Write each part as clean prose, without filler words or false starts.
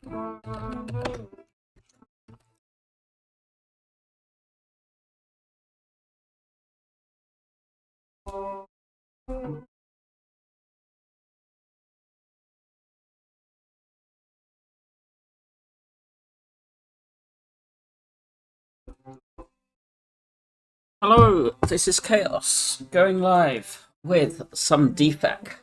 Hello, this is Chaos, going live with some defect.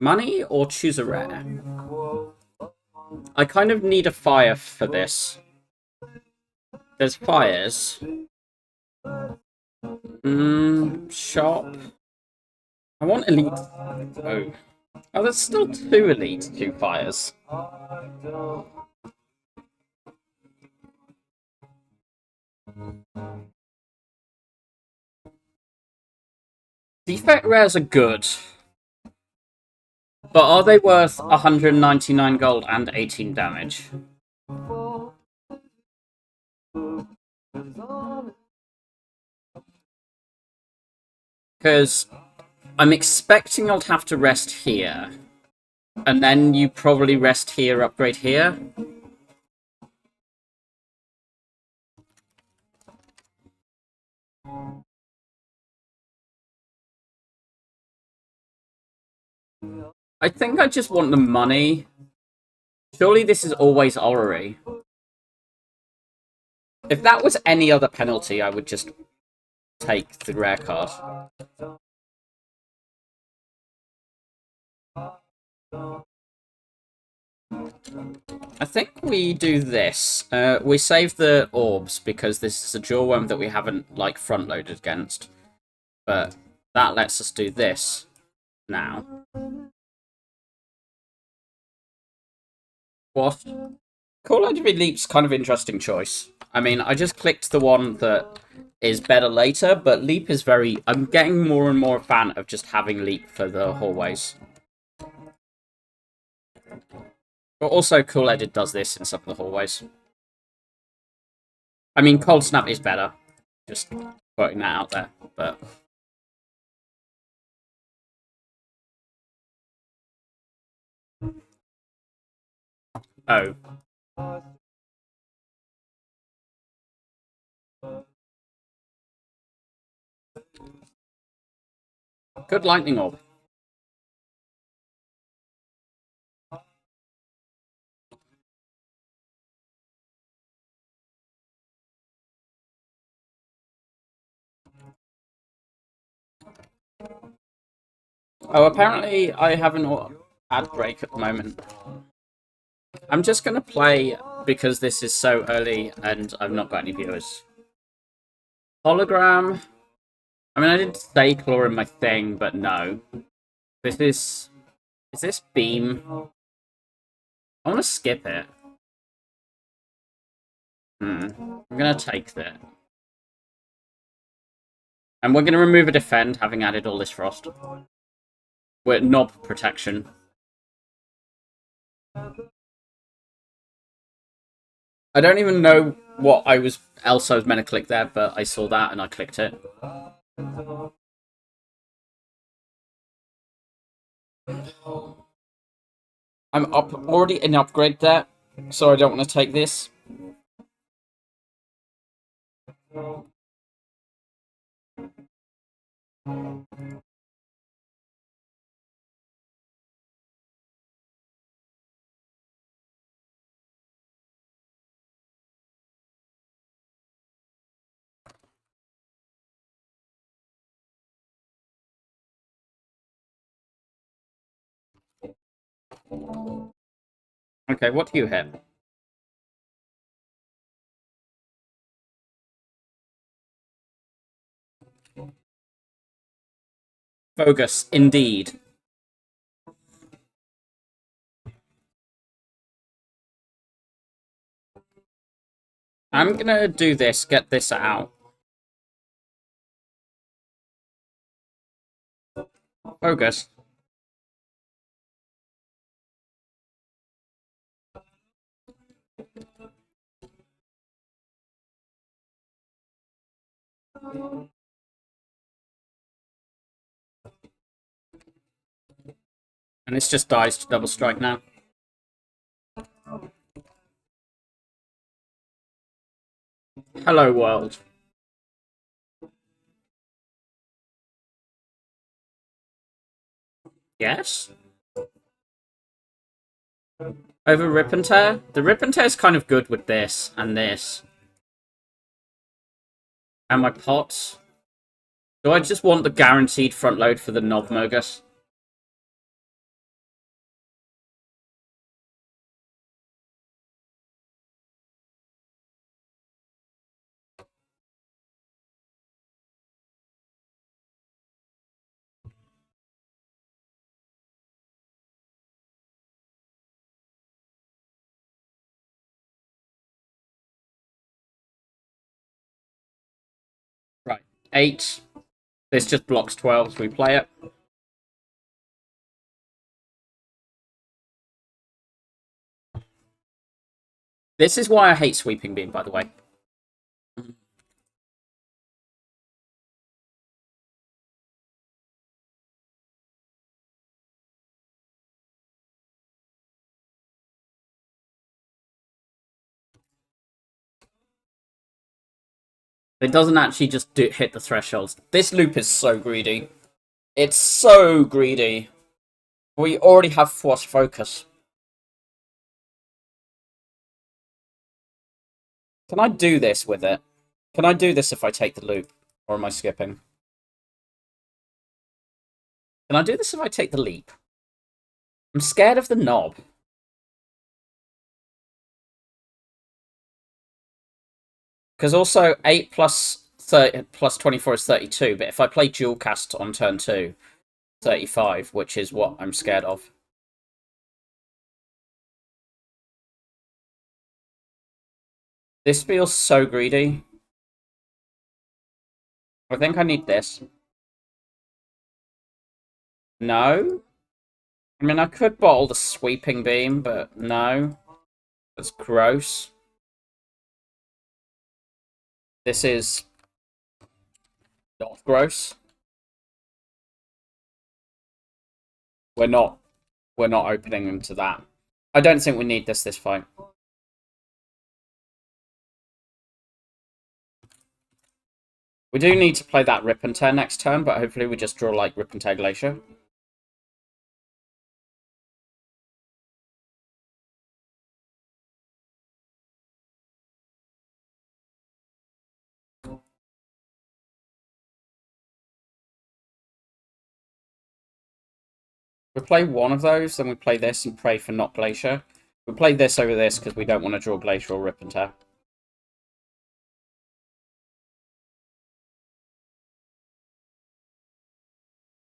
Money or choose a rare? I kind of need a fire for this. There's fires. Shop. I want elite. Oh. Oh, there's still 2 elite, 2 fires. Defect rares are good. But are they worth 199 gold and 18 damage? Because I'm expecting I'll have to rest here. And then you probably rest here, upgrade here. I think I just want the money. Surely this is always orrery. If that was any other penalty, I would just take the rare card. I think we do this. We save the orbs because this is a jawworm that we haven't like front loaded against. But that lets us do this now. What? Call Enemy Leap's kind of interesting choice. I mean, I just clicked the one that is better later, but Leap is very... I'm getting more and more a fan of just having Leap for the hallways. But also, Cool Edit does this in some of the hallways. I mean, Cold Snap is better. Just putting that out there, but... Oh. Good lightning orb. Oh, apparently I have an ad break at the moment. I'm just going to play because this is so early and I've not got any viewers. Hologram. I mean, I didn't say claw in my thing, but no. This is... Is this beam? I want to skip it. I'm going to take that. And we're going to remove a defend, having added all this frost. We're knob protection. I don't even know what else I was meant to click there, but I saw that and I clicked it. I'm already in upgrade there, so I don't want to take this. Okay, what do you hit? Bogus, indeed. I'm gonna do this, get this out. Bogus. And it's just dies to double strike now. Hello, world. Yes? Over Rip and Tear? The Rip and Tear is kind of good with this and this. And my pots. Do I just want the guaranteed front load for the Knob Mogus? Right. 8. This just blocks 12, so we play it. This is why I hate Sweeping Beam, by the way. It doesn't actually just hit the thresholds. This loop is so greedy. It's so greedy. We already have Force Focus. Can I do this with it? Can I do this if I take the loop? Or am I skipping? Can I do this if I take the leap? I'm scared of the knob. Because also 8 plus 30, plus 24 is 32, but if I play dual cast on turn 2, 35, which is what I'm scared of. This feels so greedy. I think I need this. No? I mean, I could bottle the Sweeping Beam, but no. That's gross. This is not gross. We're not opening into that. I don't think we need this fight. We do need to play that Rip and Tear next turn, but hopefully we just draw like Rip and Tear Glacier. We play one of those, then we play this and pray for not Glacier. We play this over this because we don't want to draw Glacier or Rip and Tear.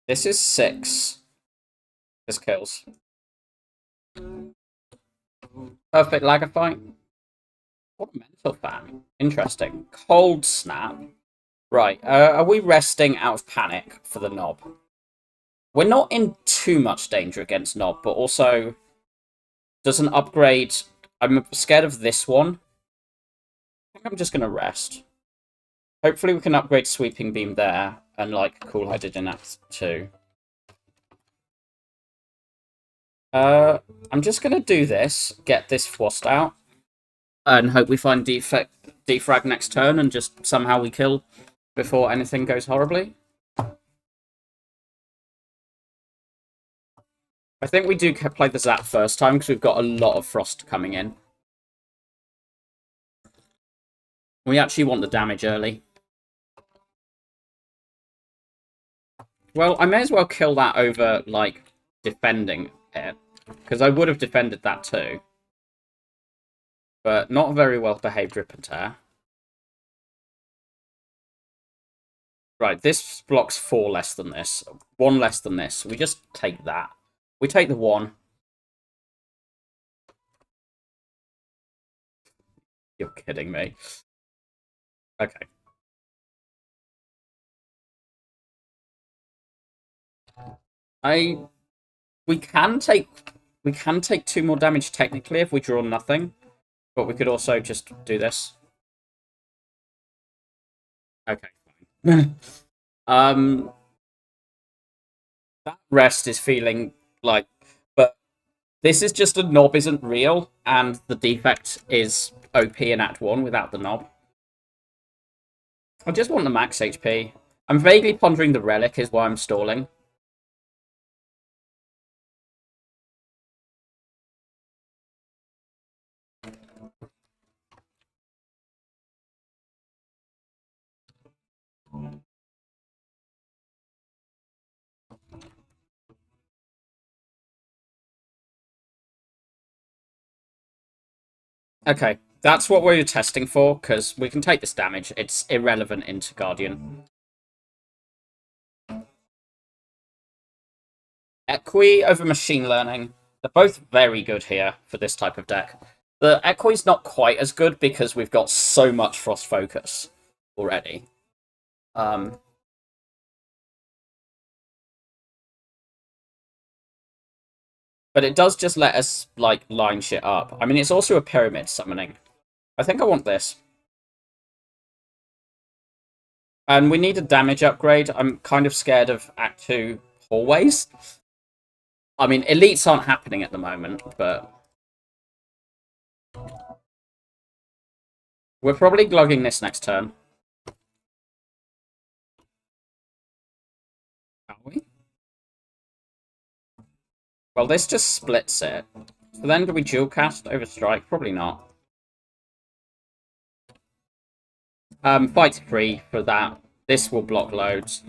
This is 6. This kills. Perfect Lagger fight. What a mental fan. Interesting. Cold Snap. Right, are we resting out of panic for the knob? We're not in too much danger against knob, but also does an upgrade... I'm scared of this one. I think I'm just going to rest. Hopefully we can upgrade Sweeping Beam there, and like Cool-Headed in Act 2. I'm just going to do this, get this Fwost out, and hope we find defrag next turn, and just somehow we kill before anything goes horribly. I think we do play the Zap first time, because we've got a lot of Frost coming in. We actually want the damage early. Well, I may as well kill that over, like, defending it. Because I would have defended that too. But not a very well behaved Rip and Tear. Right, this blocks 4 less than this. 1 less than this. We just take that. We take the 1. You're kidding me. Okay. We can take 2 more damage technically if we draw nothing, but we could also just do this. Okay, fine. That rest is feeling like This is just a knob isn't real, and the defect is OP in Act 1 without the knob. I just want the max HP. I'm vaguely pondering the relic is why I'm stalling. Okay, that's what we're testing for, because we can take this damage. It's irrelevant into Guardian. Equi over Machine Learning. They're both very good here for this type of deck. The Equi's not quite as good because we've got so much Frost Focus already. But it does just let us, like, line shit up. I mean, it's also a pyramid summoning. I think I want this. And we need a damage upgrade. I'm kind of scared of Act 2 hallways. I mean, elites aren't happening at the moment, but we're probably glugging this next turn. Are we? Well, this just splits it. So then do we dual cast over strike? Probably not. Fight's free for that. This will block loads.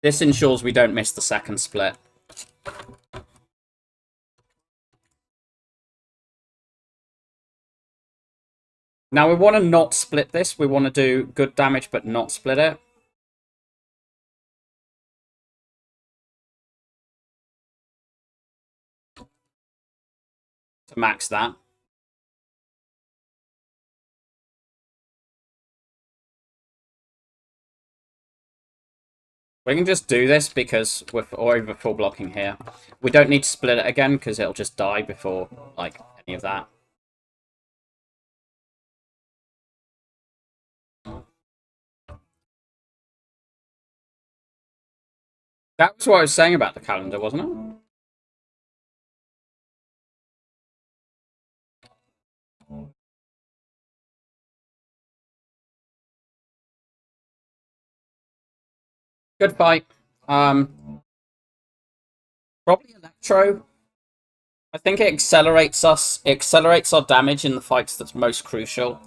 This ensures we don't miss the second split. Now we want to not split this. We want to do good damage but not split it. To max that. We can just do this because we're over full blocking here. We don't need to split it again because it'll just die before, like, any of that. That was what I was saying about the calendar, wasn't it? Good fight. Probably Electro. I think it accelerates us. It accelerates our damage in the fights that's most crucial.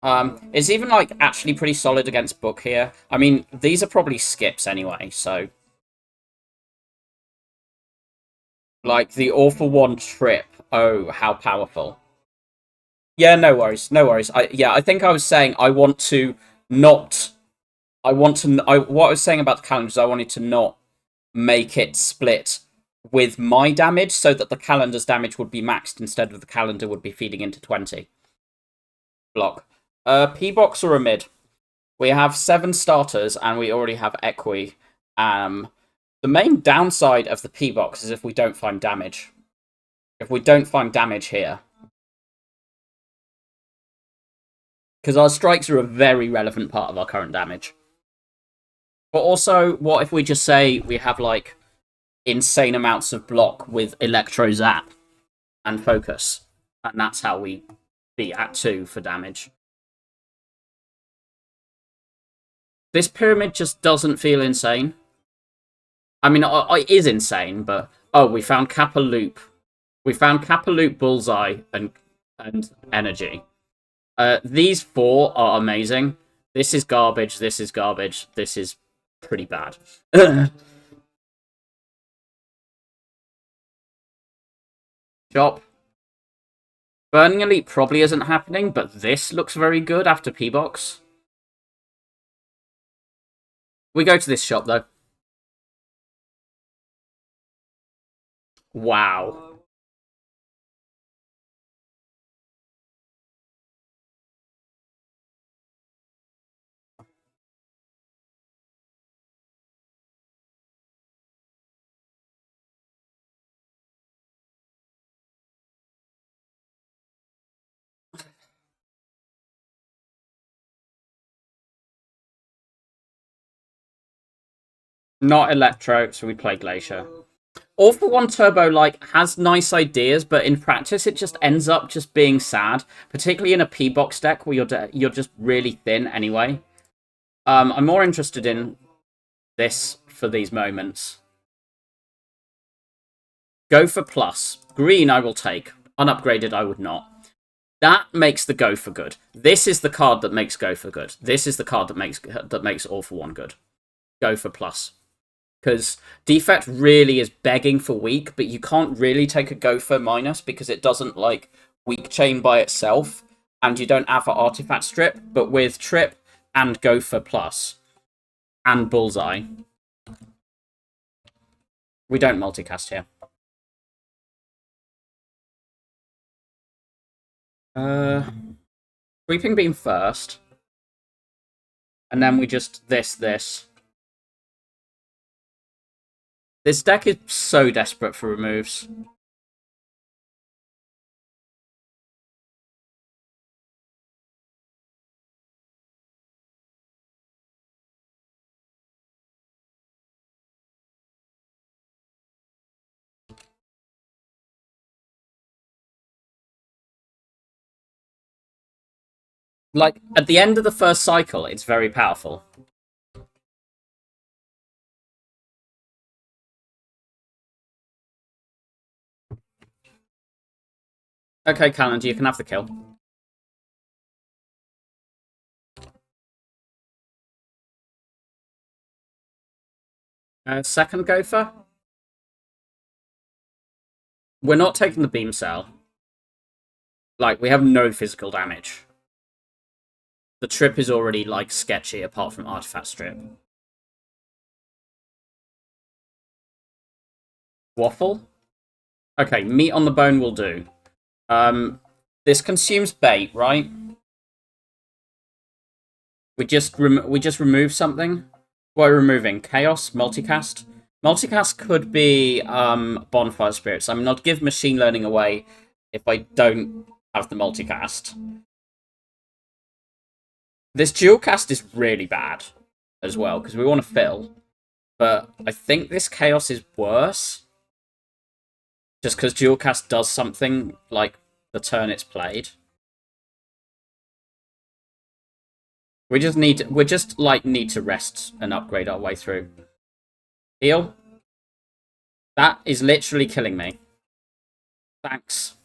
It's even, like, actually pretty solid against Book here. I mean, these are probably skips anyway, so... Like, the Awful One trip. Oh, how powerful. Yeah, no worries, no worries. I think I was saying I want to not... what I was saying about the calendar is I wanted to not make it split with my damage so that the calendar's damage would be maxed instead of the calendar would be feeding into 20. Block. P-box or a mid? We have 7 starters and we already have Equi. The main downside of the P-box is if we don't find damage. If we don't find damage here. Because our strikes are a very relevant part of our current damage. But also, what if we just say we have, like, insane amounts of block with Electro Zap and Focus? And that's how we beat Act 2 for damage. This pyramid just doesn't feel insane. I mean, it is insane, but... Oh, we found Kappa Loop. We found Kappa Loop, Bullseye, and Energy. These 4 are amazing. This is garbage, this is garbage, this is pretty bad. Chop. Burning Elite probably isn't happening, but this looks very good after P-Box. We go to this shop, though. Wow. Not Electro, so we play Glacier. All for One Turbo like has nice ideas, but in practice it just ends up just being sad, particularly in a P-box deck where you're just really thin anyway. I'm more interested in this for these moments. Go for plus. Green I will take. Unupgraded I would not. That makes the Go for good. This is the card that makes Go for good. This is the card that makes All for One good. Go for plus. Because Defect really is begging for weak, but you can't really take a Gopher minus because it doesn't, like, weak chain by itself, and you don't have an Artifact Strip, but with Trip and Gopher plus, and Bullseye, we don't multicast here. Sweeping Beam first, and then we just this. This deck is so desperate for removes. Like, at the end of the first cycle, it's very powerful. Okay, Calendar, you can have the kill. Second Gopher? We're not taking the Beam Cell. Like, we have no physical damage. The Trip is already, like, sketchy apart from Artifact Strip. Waffle? Okay, meat on the bone will do. This consumes bait, right? We just remove something. What are we removing? Chaos? Multicast? Multicast could be Bonfire Spirits. I mean, I'd give Machine Learning away if I don't have the multicast. This dual cast is really bad as well, because we want to fill. But I think this Chaos is worse. Just because dual cast does something like the turn it's played. We just need to rest and upgrade our way through. Heal. That is literally killing me. Thanks.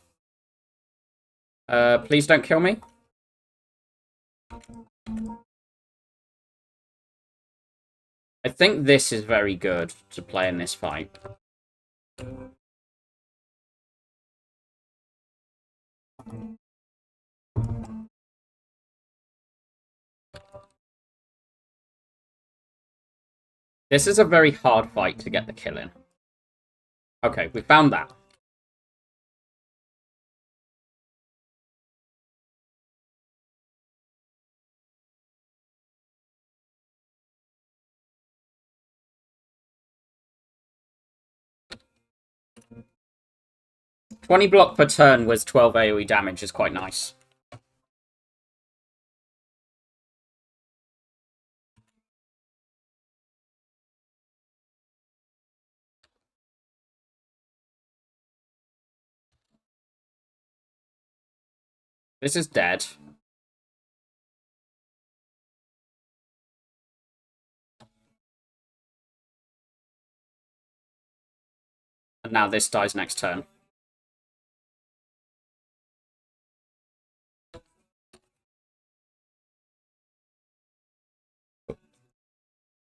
Please don't kill me. I think this is very good to play in this fight. This is a very hard fight to get the kill in. Okay, we found that. $20 block per turn with 12 AoE damage is quite nice. This is dead. And now this dies next turn.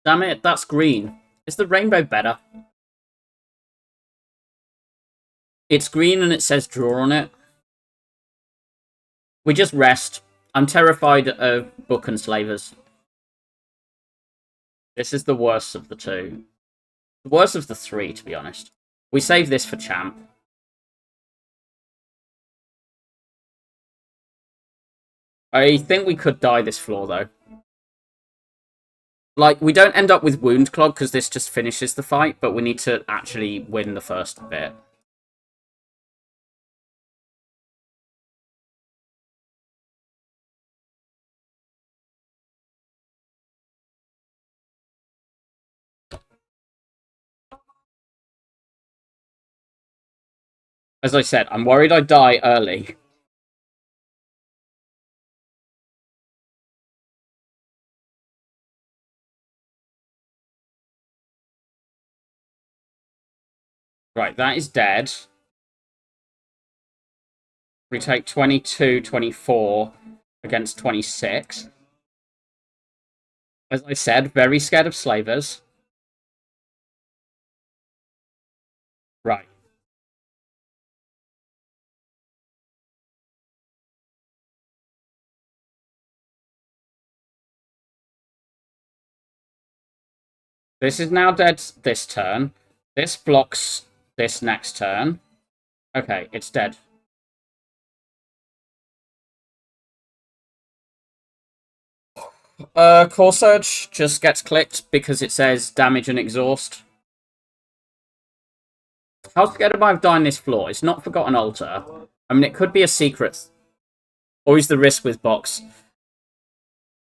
Damn it, that's green. Is the rainbow better? It's green and it says draw on it. We just rest. I'm terrified of Book and Slavers. This is the worst of the two. The worst of the three, to be honest. We save this for Champ. I think we could die this floor, though. Like, we don't end up with Wound Clog, because this just finishes the fight, but we need to actually win the first bit. As I said, I'm worried I die early. Right, that is dead. We take 22, 24 against 26. As I said, very scared of slavers. Right. This is now dead this turn. This blocks this next turn. Okay, it's dead. Core Surge just gets clicked because it says damage and exhaust. How scared am I of dying this floor? It's not Forgotten Altar. I mean, it could be a secret. Always the risk with box.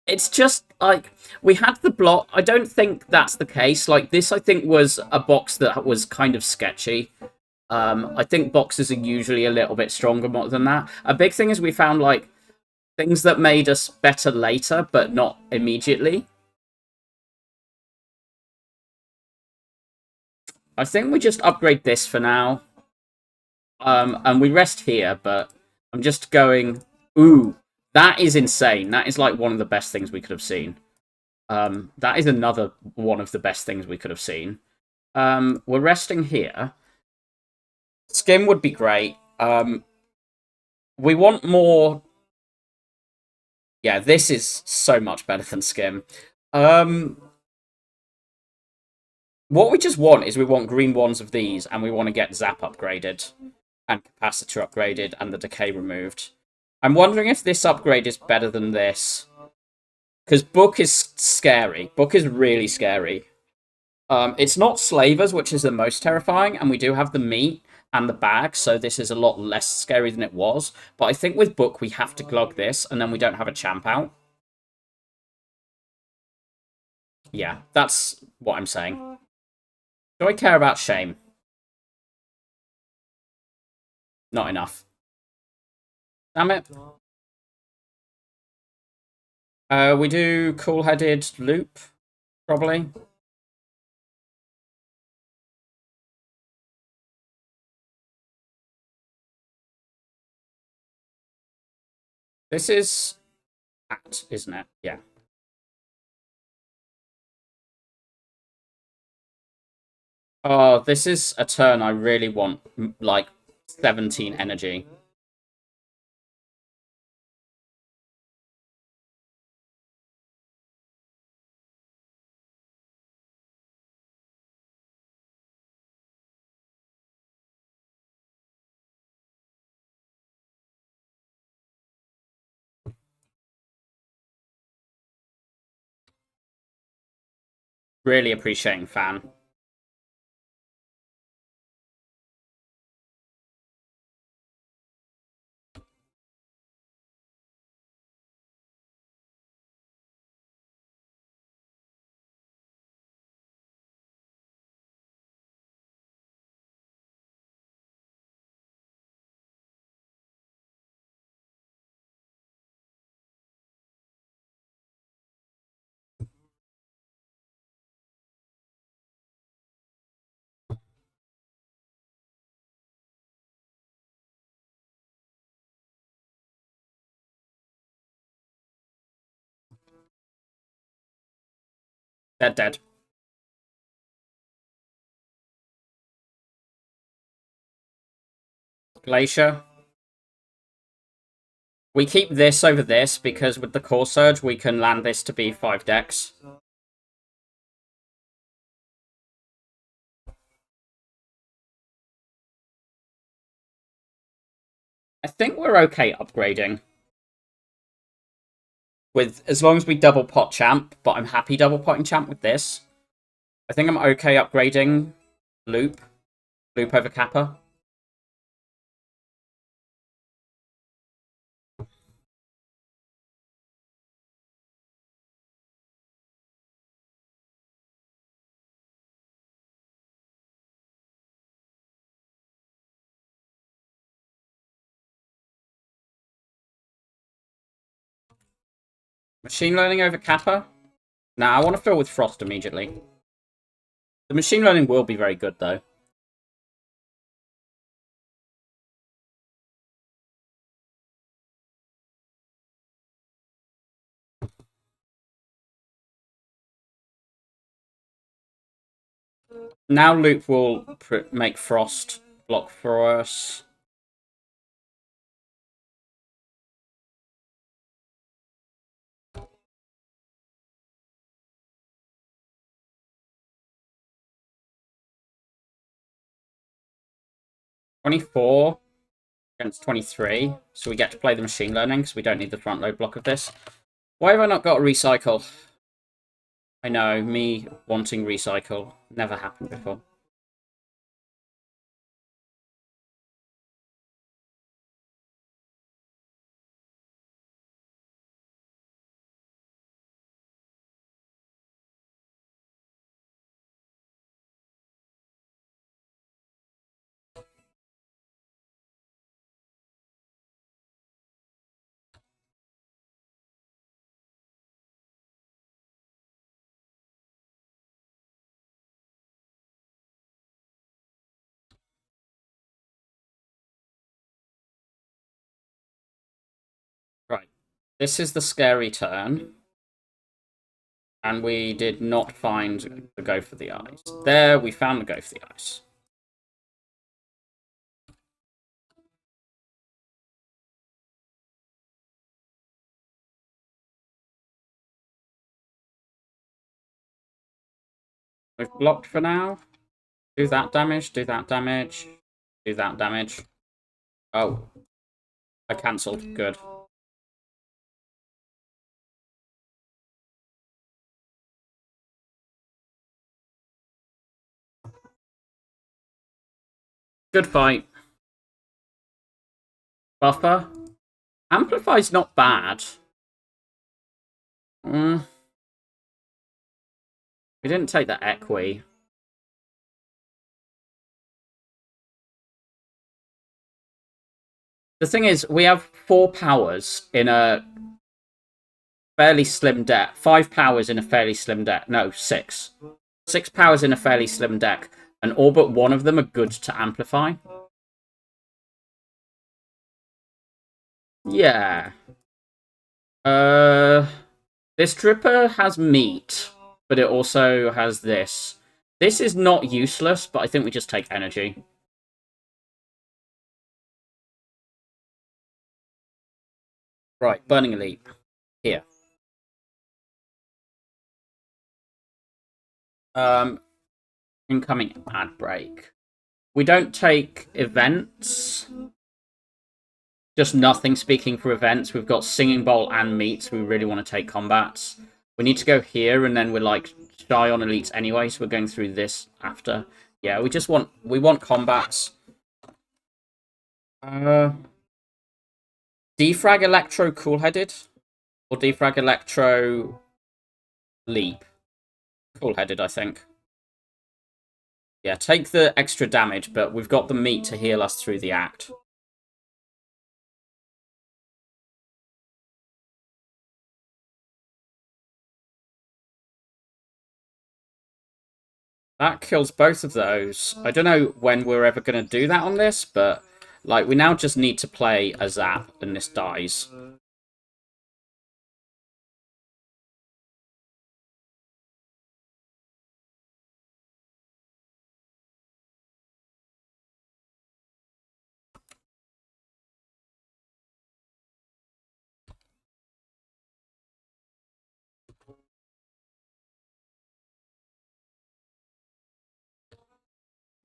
It's just, like, we had the block. I don't think that's the case. Like, this, I think, was a box that was kind of sketchy. I think boxes are usually a little bit stronger than that. A big thing is we found, like, things that made us better later, but not immediately. I think we just upgrade this for now. And we rest here, but I'm just going, ooh, that is insane. That is like one of the best things we could have seen. That is another one of the best things we could have seen. We're resting here. Skim would be great. We want more. Yeah, this is so much better than Skim. What we just want is we want green ones of these, and we want to get Zap upgraded, and Capacitor upgraded, and the Decay removed. I'm wondering if this upgrade is better than this. Because Book is scary. Book is really scary. It's not Slavers, which is the most terrifying, and we do have the meat and the bag, so this is a lot less scary than it was. But I think with Book, we have to glug this, and then we don't have a champ out. Yeah, that's what I'm saying. Do I care about shame? Not enough. Damn it. We do cool-headed loop, probably. This is at, isn't it? Yeah. Oh, this is a turn I really want, like, 17 energy. Really appreciating fan. Dead, dead. Glacier. We keep this over this because with the Core Surge, we can land this to be 5 decks. I think we're okay upgrading. With as long as we double pot champ, but I'm happy double potting champ with this. I think I'm okay upgrading loop. Loop over Kappa. Machine learning over Kappa? Nah, I want to fill with Frost immediately. The machine learning will be very good, though. Now Loop will make Frost block for us. $24 against 23, so we get to play the machine learning, so we don't need the front load block of this. Why have I not got a recycle? I know, me wanting recycle. Never happened before. Right. This is the scary turn. And we did not find the Go for the Eyes. There, we found the Go for the Eyes. We've blocked for now. Do that damage, do that damage, do that damage. Oh. I cancelled. Good. Good fight. Buffer. Amplify's not bad. We didn't take the Equi. The thing is, we have 4 powers in a fairly slim deck. 5 powers in a fairly slim deck. No, 6. 6 powers in a fairly slim deck. And all but one of them are good to amplify. Yeah. This Dripper has meat, but it also has this. This is not useless, but I think we just take energy. Right, Burning Elite. Here. Incoming ad break. We don't take events. Just nothing speaking for events. We've got Singing Bowl and meat, so we really want to take combats. We need to go here, and then we're like shy on elites anyway, so we're going through this after. Yeah, we want combats. Defrag Electro Cool-Headed? Or Defrag Electro Leap? Cool-Headed, I think. Yeah, take the extra damage, but we've got the meat to heal us through the act. That kills both of those. I don't know when we're ever going to do that on this, but like we now just need to play a zap and this dies.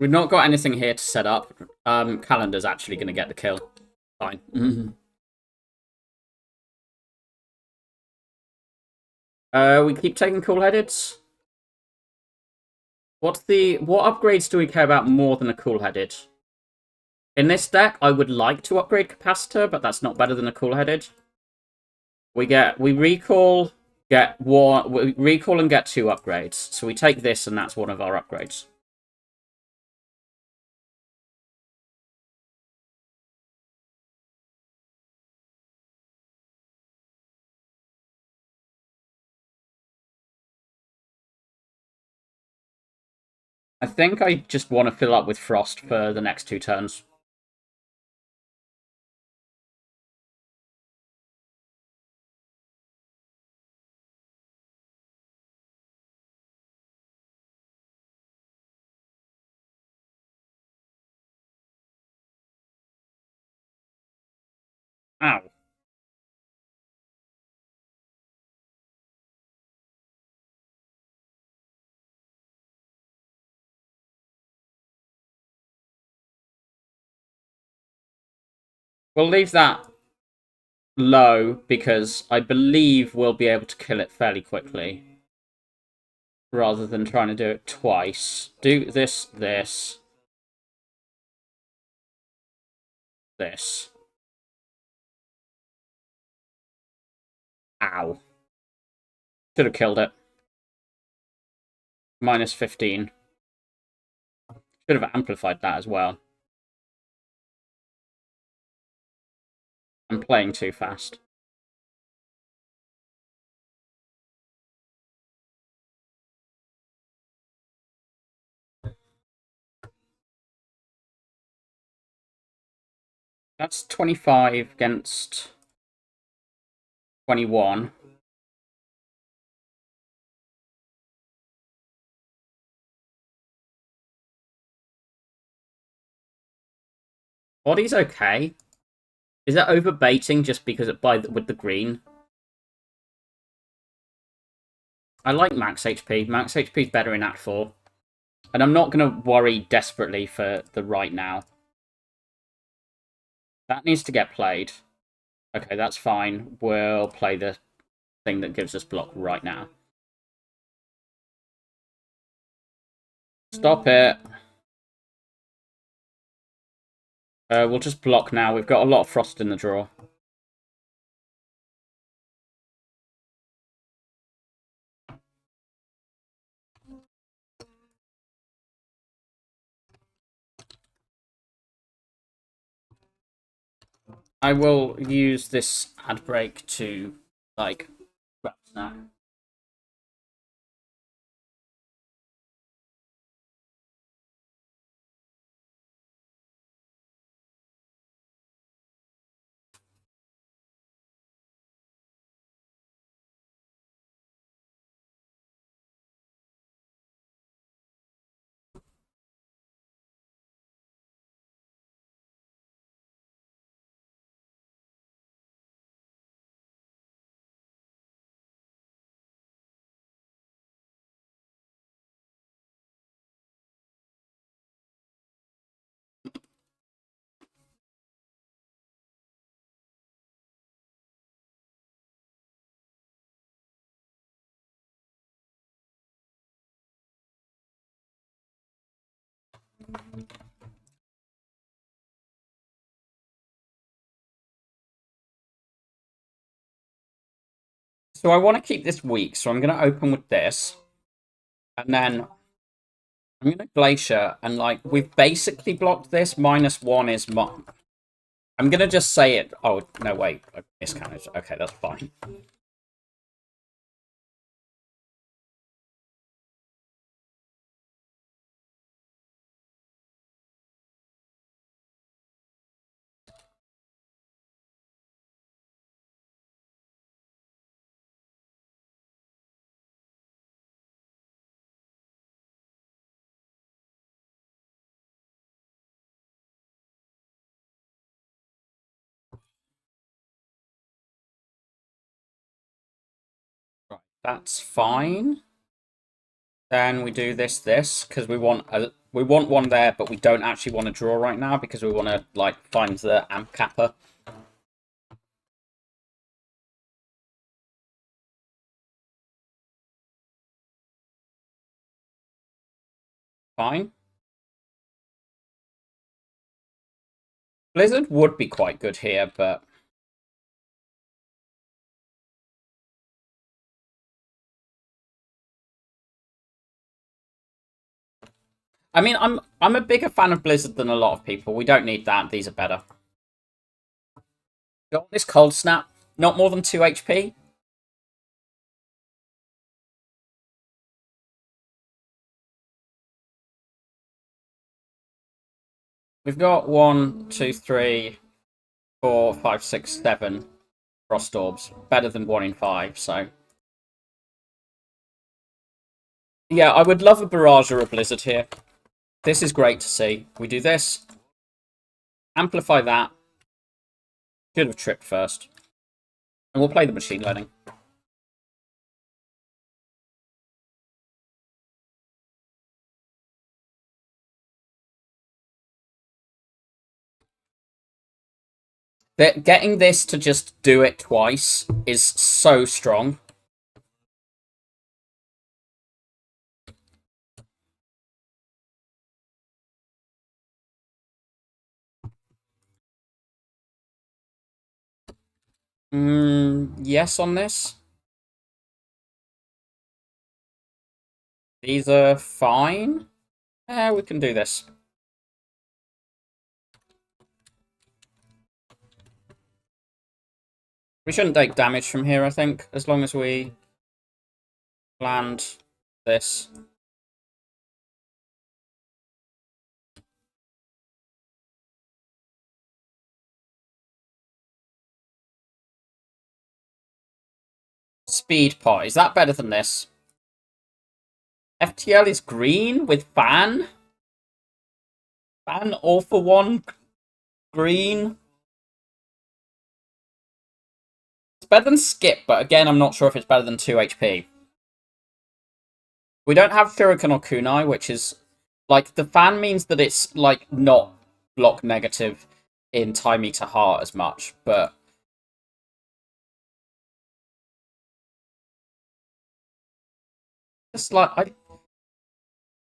We've not got anything here to set up. Calendar's actually going to get the kill. Fine. We keep taking cool-headeds. What upgrades do we care about more than a cool-headed? In this deck, I would like to upgrade Capacitor, but that's not better than a cool-headed. We recall, we recall and get 2 upgrades. So we take this, and that's one of our upgrades. I think I just want to fill up with Frost for the next 2 turns. Ow. We'll leave that low because I believe we'll be able to kill it fairly quickly. Rather than trying to do it twice. Do this, this. This. Ow. Should have killed it. Minus 15. Should have amplified that as well. I'm playing too fast. That's 25 against 21. Body's okay. Is that overbaiting just because with the green? I like max HP. Max HP is better in Act 4. And I'm not going to worry desperately for the right now. That needs to get played. Okay, that's fine. We'll play the thing that gives us block right now. Stop it. We'll just block now. We've got a lot of Frost in the draw. I will use this ad break to, like, grab a snack. So I want to keep this weak, so I'm going to open with this. And then I'm going to Glacier, and, like, we've basically blocked this. -1 is... I'm going to just say it. Oh, no, wait. I miscounted. Okay, that's fine. Right, that's fine. Then we do this, because we want one there, but we don't actually want to draw right now because we want to, like, find the amp capper. Fine. Blizzard would be quite good here, but I mean, I'm a bigger fan of Blizzard than a lot of people. We don't need that. These are better. Got this Cold Snap. Not more than 2 HP. We've got 1, 2, 3, 4, 5, 6, 7 frost orbs. Better than 1 in 5, so... Yeah, I would love a barrage or a blizzard here. This is great to see. We do this. Amplify that. Should have tripped first. And we'll play the machine learning. Getting this to just do it twice is so strong. Yes on this. These are fine. Yeah, we can do this. We shouldn't take damage from here, I think, as long as we land this. Speed pot. Is that better than this? FTL is green with fan? Fan all for one green? It's better than skip, but again, I'm not sure if it's better than 2 HP. We don't have Shuriken or Kunai, which is... Like, the fan means that it's, like, not block negative in Time Eater Heart as much, but... Just like,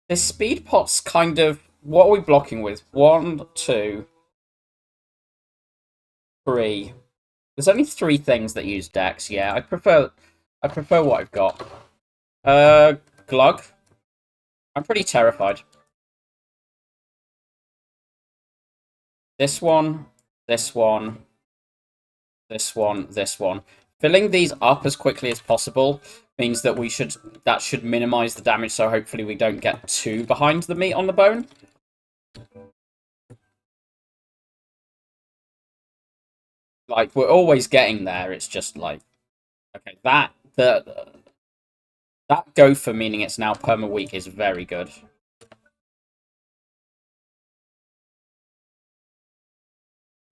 this speed pot's kind of... What are we blocking with? 1, 2, 3. There's only 3 things that use Dex. Yeah, I prefer what I've got. Glug. I'm pretty terrified. This one, this one, this one, this one. Filling these up as quickly as possible means that that should minimize the damage, so hopefully we don't get too behind the meat on the bone. Like, we're always getting there, it's just like... Okay, that gopher, meaning it's now perma-weak, is very good.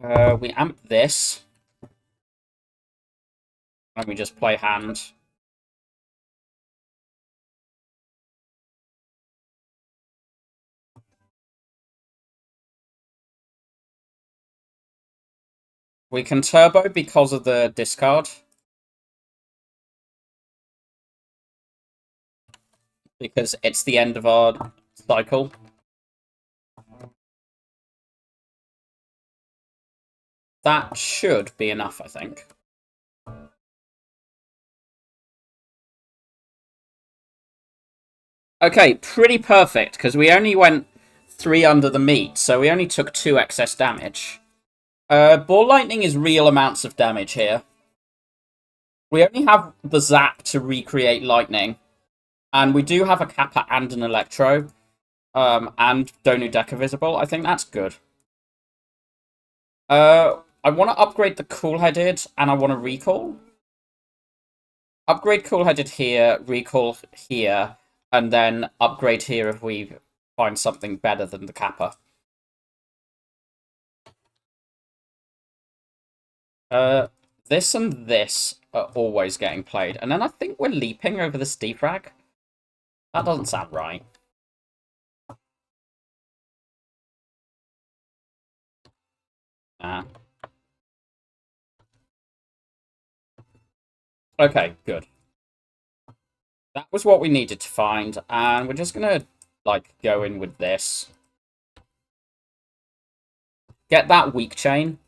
We amp this. And we just play hand. We can turbo because of the discard. Because it's the end of our cycle. That should be enough, I think. Okay, pretty perfect, because we only went 3 under the meat, so we only took 2 excess damage. Ball Lightning is real amounts of damage here. We only have the Zap to recreate Lightning, and we do have a Kappa and an Electro, and Donu Deca Visible. I think that's good. I want to upgrade the Cool-Headed, and I want to Recall. Upgrade Cool-Headed here, Recall here, and then upgrade here if we find something better than the Kappa. This and this are always getting played. And then I think we're leaping over this defrag. That doesn't sound right. Nah. Okay, good. That was what we needed to find, and we're just gonna, like, go in with this. Get that weak chain.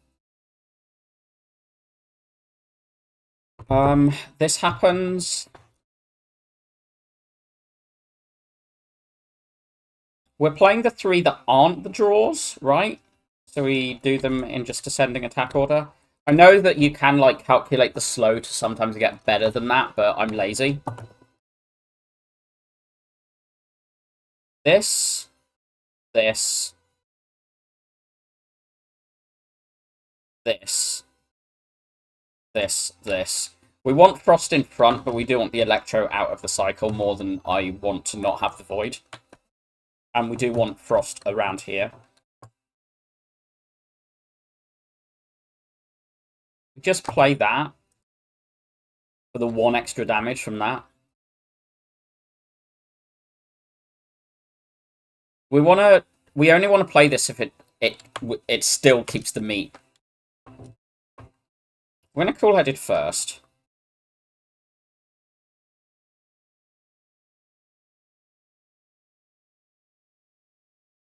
This happens. We're playing the 3 that aren't the draws, right? So we do them in just ascending attack order. I know that you can, like, calculate the slow to sometimes get better than that, but I'm lazy. This, this, this. We want Frost in front, but we do want the Electro out of the cycle more than I want to not have the Void. And we do want Frost around here. Just play that for the 1 extra damage from that. We only want to play this if it still keeps the meat. We're going to cool-headed first.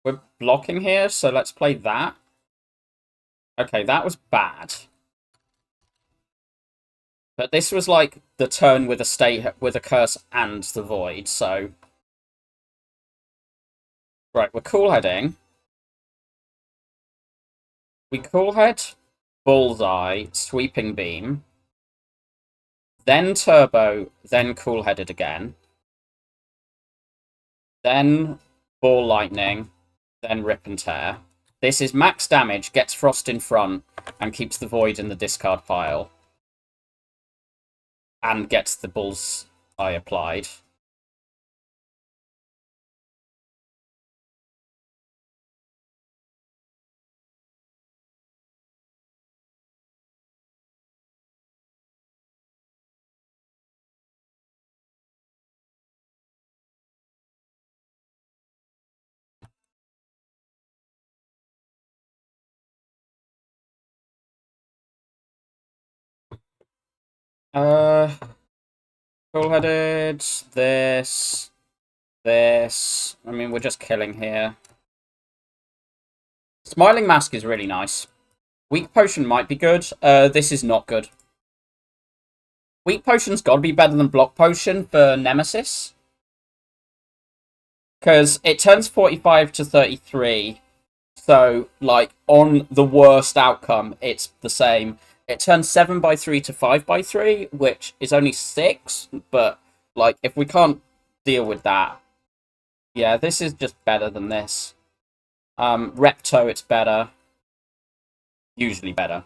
We're blocking here, so let's play that. Okay, that was bad. But this was like the turn with a curse and the void, so right, we're cool-heading. We cool-head, bullseye, sweeping beam, then turbo, then cool-headed again, then ball lightning, then rip and tear. This is max damage, gets Frost in front, and keeps the void in the discard pile. And gets the bullseye applied. Cool-headed, this. I mean, we're just killing here. Smiling Mask is really nice. Weak Potion might be good. This is not good. Weak Potion's got to be better than Block Potion for Nemesis. Because it turns 45 to 33. So, like, on the worst outcome, it's the same. It turns 7x3 to 5x3, which is only 6. But, like, if we can't deal with that, yeah, this is just better than this. Repto, it's better. Usually better.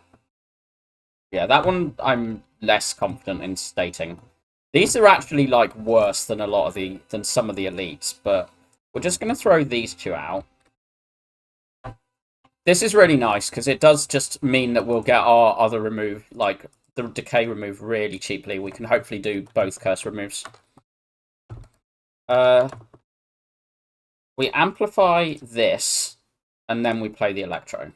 Yeah, that one I'm less confident in stating. These are actually, like, worse than than some of the elites, but we're just going to throw these two out. This is really nice, because it does just mean that we'll get our other remove, like, the decay remove really cheaply. We can hopefully do both curse removes. We amplify this, and then we play the Electro.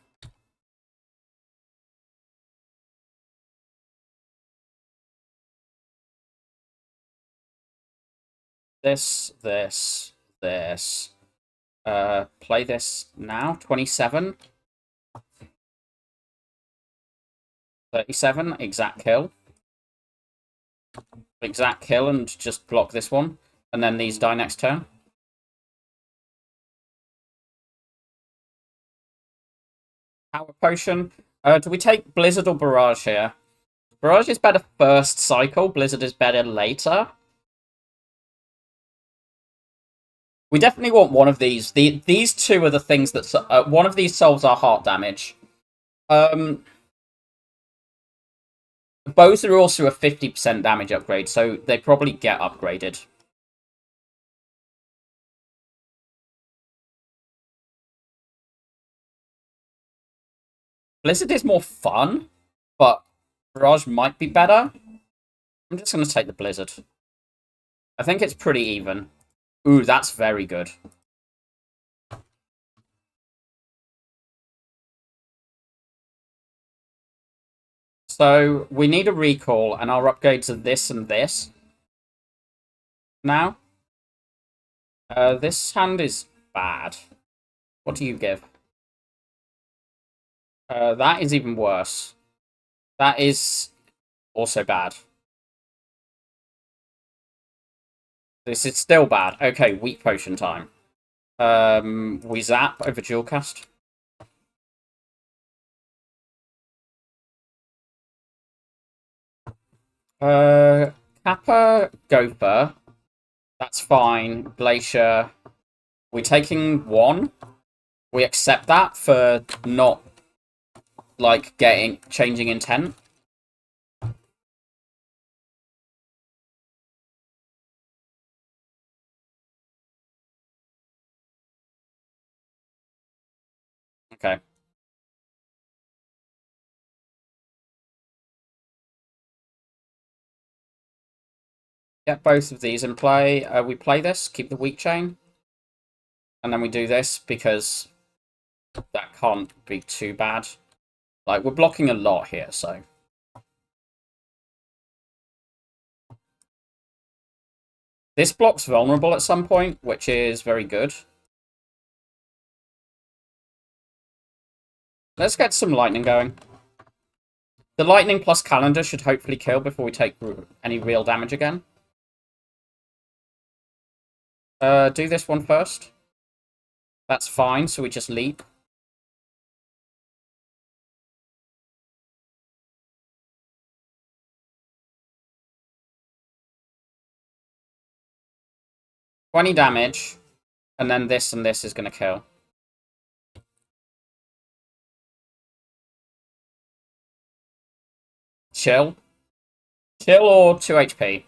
This. Play this now. 27. 37. Exact kill. Exact kill and just block this one. And then these die next turn. Power Potion. Do we take Blizzard or Barrage here? Barrage is better first cycle. Blizzard is better later. We definitely want one of these. These two are the things that... one of these solves our heart damage. Both are also a 50% damage upgrade, so they probably get upgraded. Blizzard is more fun, but Barrage might be better. I'm just going to take the Blizzard. I think it's pretty even. Ooh, that's very good. So, we need a recall, and I'll upgrade to this and this. Now. This hand is bad. What do you give? That is even worse. That is also bad. This is still bad. Okay, weak potion time. We zap over dual cast. Kappa, Gopher. That's fine. Glacier. We're taking 1. We accept that for not like, changing intent. Okay. Get both of these in play. We play this, keep the weak chain, and then we do this because that can't be too bad. Like, we're blocking a lot here, so... This block's vulnerable at some point, which is very good. Let's get some lightning going. The lightning plus calendar should hopefully kill before we take any real damage again. Do this one first. That's fine, so we just leap. $20 damage, and then this and this is going to kill. Chill. Chill or 2 HP.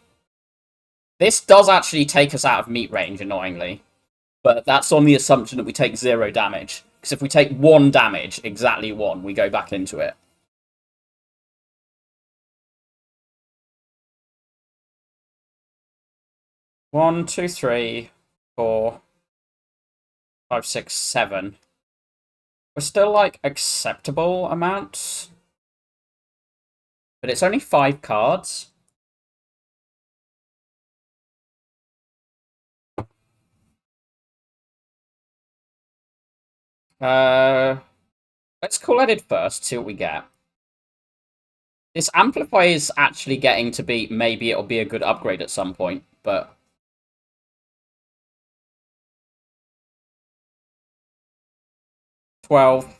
This does actually take us out of meat range, annoyingly. But that's on the assumption that we take 0 damage. Because if we take 1 damage, exactly 1, we go back into it. One, two, 3, 4, 5, 6, 7. We're still, like, acceptable amounts. But it's only 5 cards. Let's call edit first, see what we get. This Amplify is actually getting to be... Maybe it'll be a good upgrade at some point, but... 12.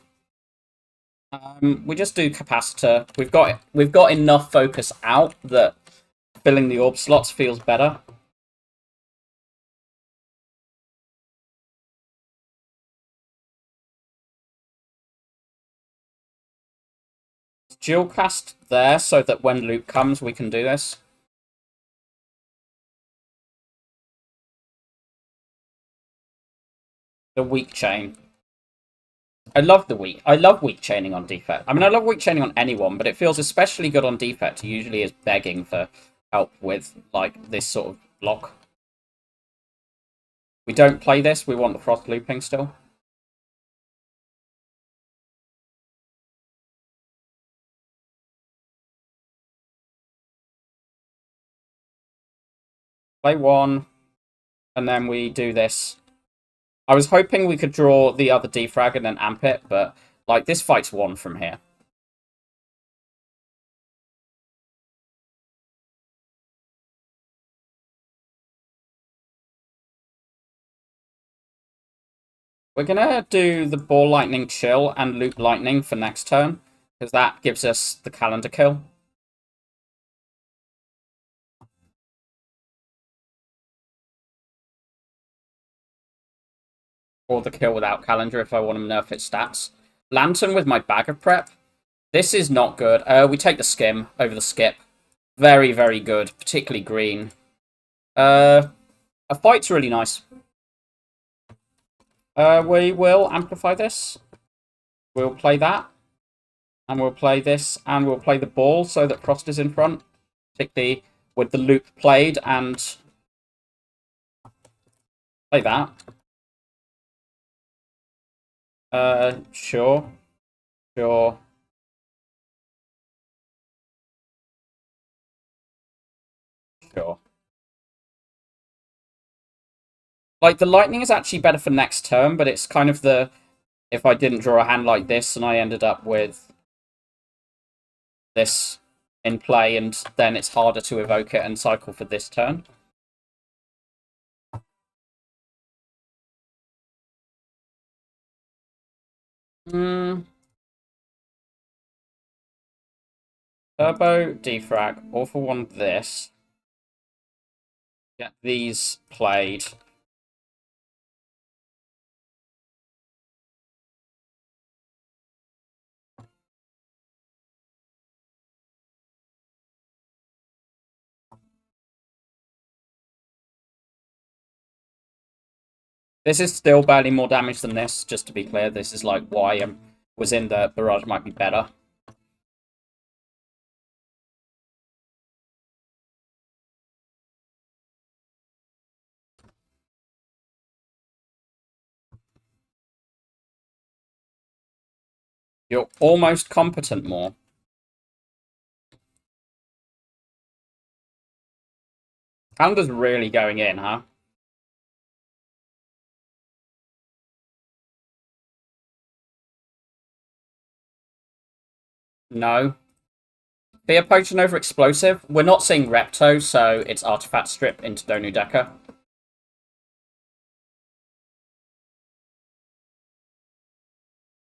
We just do Capacitor. We've got enough focus out that filling the orb slots feels better. Dual cast there so that when loop comes we can do this. The weak chain. I love weak chaining on defect. I mean, I love weak chaining on anyone, but it feels especially good on defect. He usually is begging for help with, like, this sort of block. We don't play this. We want the frost looping still. Play 1, and then we do this. I was hoping we could draw the other defrag and then amp it, but, like, this fight's 1 from here. We're going to do the Ball Lightning chill and Loop Lightning for next turn, because that gives us the calendar kill. Or the kill without calendar if I want to nerf its stats. Lantern with my bag of prep. This is not good. We take the skim over the skip. Very, very good, particularly green. A fight's really nice. We will amplify this. We'll play that. And we'll play this. And we'll play the ball so that Frost is in front. Particularly with the loop played and... Play that. Sure. Sure. Sure. Like, the lightning is actually better for next turn, but it's kind of the... If I didn't draw a hand like this and I ended up with this in play, and then it's harder to evoke it and cycle for this turn. Turbo, defrag, or for one this. Get these played. This is still barely more damage than this, just to be clear. This is like why I was in the barrage might be better. You're almost competent more. Calendar's really going in, huh? No. Fear Potion over Explosive. We're not seeing Repto, so it's Artifact Strip into Donu Decker.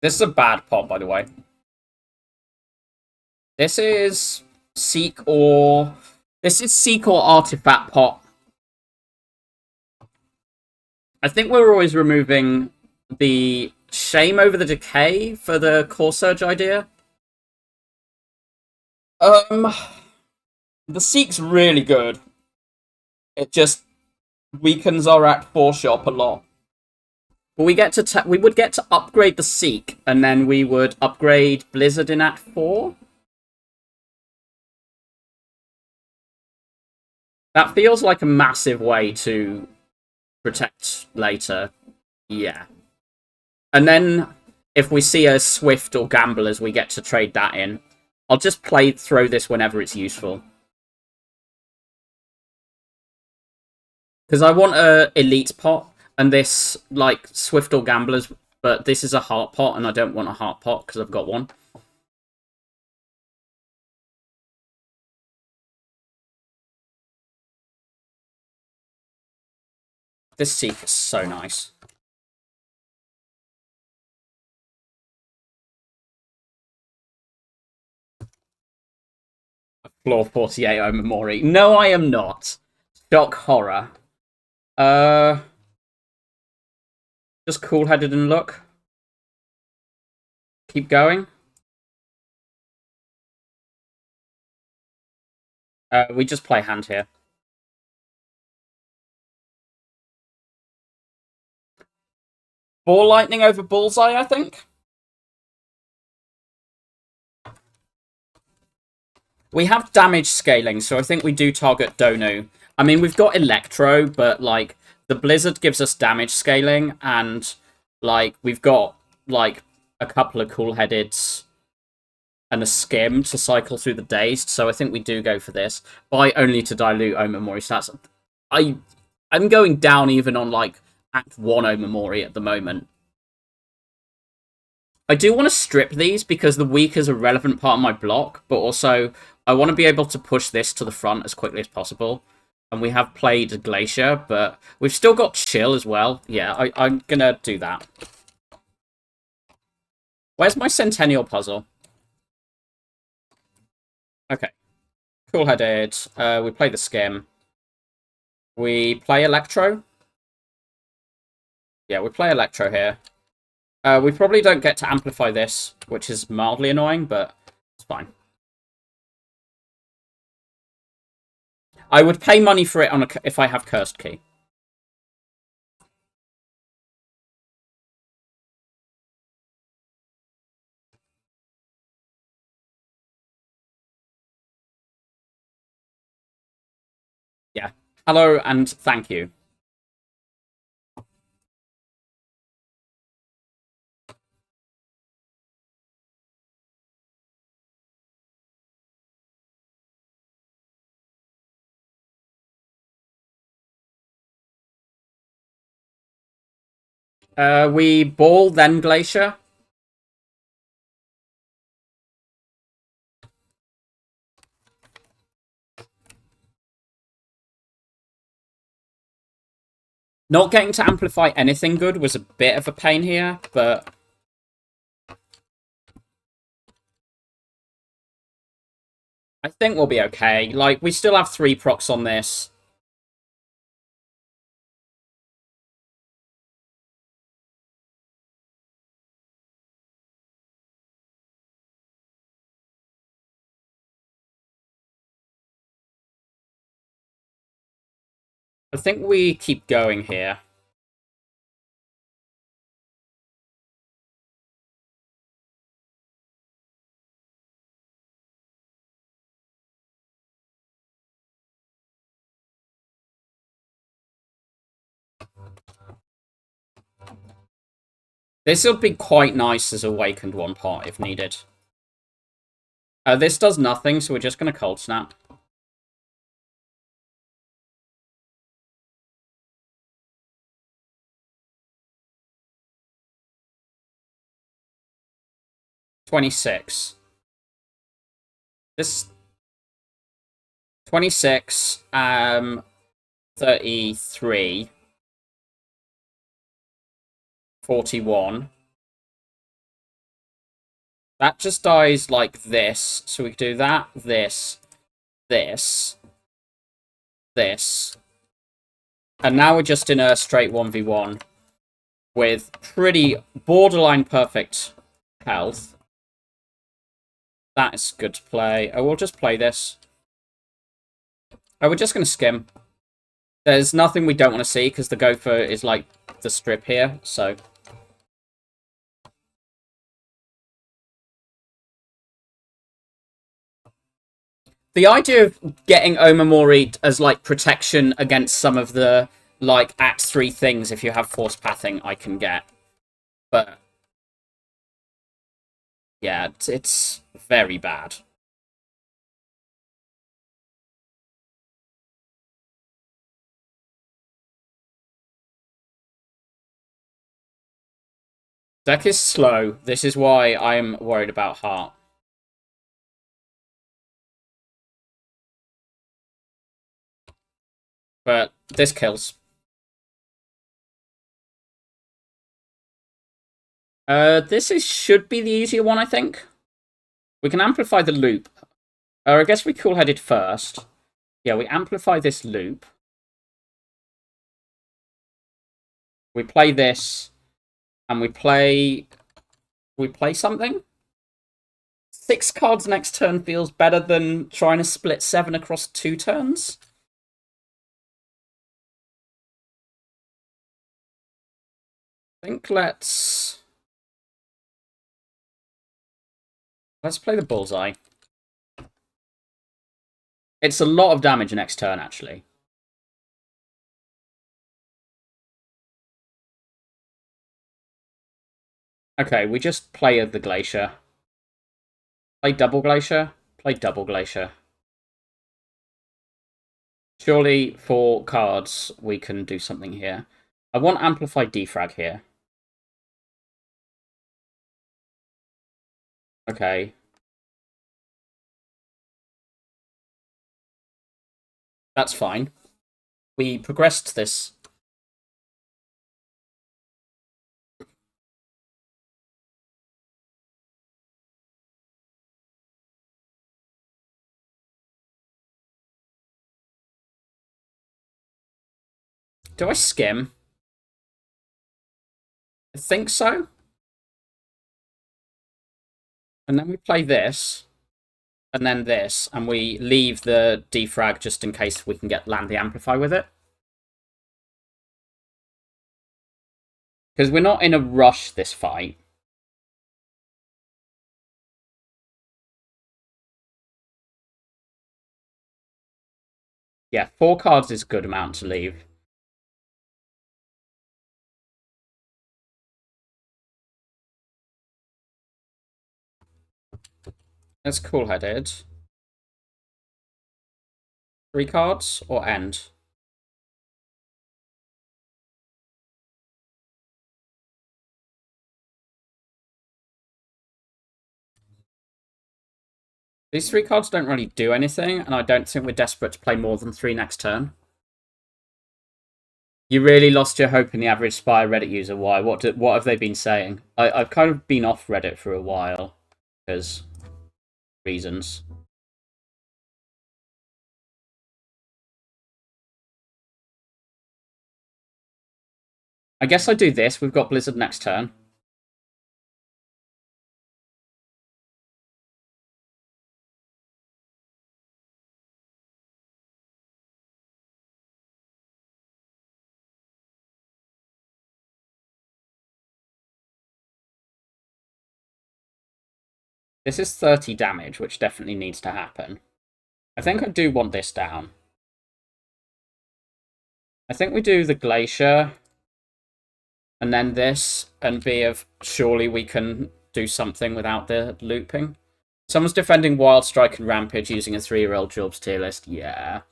This is a bad pot, by the way. This is Seek or... This is Seek or Artifact pot. I think we're always removing the Shame over the Decay for the Core Surge idea. The Seek's really good. It just weakens our Act 4 shop a lot. But we would get to upgrade the Seek, and then we would upgrade Blizzard in Act 4. That feels like a massive way to protect later. Yeah. And then if we see a Swift or Gamblers, we get to trade that in. I'll just throw this whenever it's useful. Because I want a Elite pot, and this, like, Swift or Gamblers, but this is a Heart pot, and I don't want a Heart pot because I've got one. This Seek is so nice. Floor 48 Omamori. No, I am not. Shock horror. Just cool-headed and look. Keep going. We just play hand here. Ball lightning over bullseye, I think. We have damage scaling, so I think we do target Donu. I mean, we've got Electro, but, like, the Blizzard gives us damage scaling, and, like, we've got, like, a couple of cool-headeds and a Skim to cycle through the days, so I think we do go for this. Buy only to dilute Omamori stats. I'm going down even on, like, Act 1 Omamori at the moment. I do want to strip these because the weak is a relevant part of my block, but also I want to be able to push this to the front as quickly as possible. And we have played Glacier, but we've still got Chill as well. Yeah, I'm going to do that. Where's my Centennial puzzle? Okay. Cool-headed. We play the Skim. We play Electro. Yeah, we play Electro here. We probably don't get to amplify this, which is mildly annoying, but it's fine. I would pay money for it if I have Cursed Key. Yeah. Hello and thank you. We ball, then Glacier. Not getting to amplify anything good was a bit of a pain here, but... I think we'll be okay. Like, we still have 3 procs on this. I think we keep going here. This would be quite nice as Awakened one pot if needed. This does nothing, so we're just going to Cold Snap. $26. This 26, 33, 41. That just dies like this. So we do that, this, this, this. And now we're just in a straight 1v1 with pretty borderline perfect health. That is good to play. Oh, we'll just play this. Oh, we're just going to skim. There's nothing we don't want to see because the Gopher is like the strip here, so... The idea of getting Omamori as, like, protection against some of the, like, Act 3 things, if you have Force Pathing, I can get. But, yeah, it's very bad. Deck is slow. This is why I'm worried about Heart. But this kills. Should be the easier one, I think. We can amplify the loop. I guess we cool-headed first. Yeah, we amplify this loop. We play this, and we play something. 6 cards next turn feels better than trying to split 7 across 2 turns. I think let's play the Bullseye. It's a lot of damage next turn, actually. Okay, we just play the Glacier. Play double Glacier. Play double Glacier. Surely, for cards, we can do something here. I want Amplified Defrag here. Okay. That's fine. We progressed this. Do I skim? I think so. And then we play this. And then this. And we leave the defrag just in case we can land the Amplify with it. Because we're not in a rush this fight. Yeah, 4 cards is a good amount to leave. That's cool-headed. 3 cards or end? These 3 cards don't really do anything, and I don't think we're desperate to play more than 3 next turn. You really lost your hope in the average Spire Reddit user. Why? What have they been saying? I've kind of been off Reddit for a while because reasons. I guess I do this. We've got Blizzard next turn. This is 30 damage, which definitely needs to happen. I think I do want this down. I think we do the Glacier. And then this, and B of surely we can do something without the looping. Someone's defending Wild Strike and Rampage using a 3-year-old Jobs tier list. Yeah.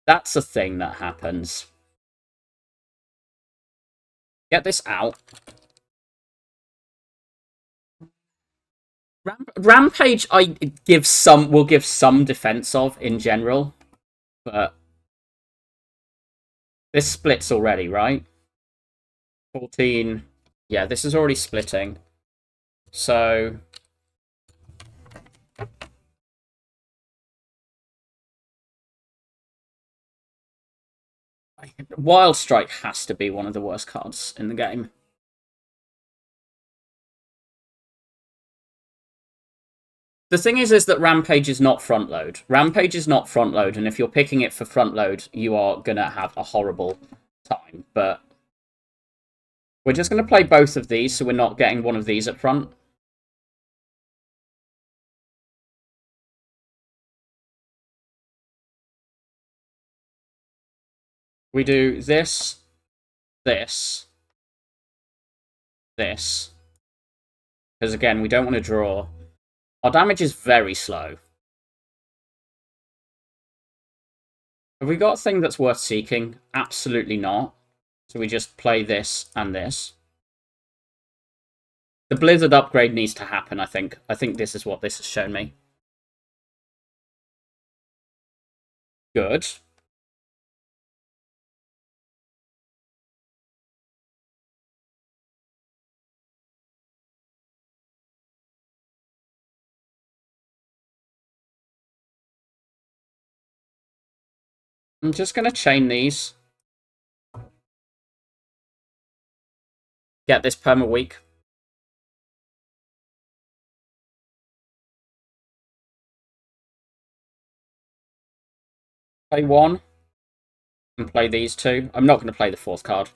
That's a thing that happens. Get this out. Rampage will give some defense of in general, but this splits already, right? 14. Yeah, this is already splitting. So Wild Strike has to be one of the worst cards in the game. The thing is that Rampage is not front load. Rampage is not front load, and if you're picking it for front load, you are gonna have a horrible time. But we're just gonna play both of these, so we're not getting one of these at front. We do this, this, this. Because again, we don't want to draw. Our damage is very slow. Have we got a thing that's worth seeking? Absolutely not. So we just play this and this. The Blizzard upgrade needs to happen, I think. I think this is what this has shown me. Good. I'm just going to chain these. Get this perma weak. Play one. And play these two. I'm not going to play the fourth card.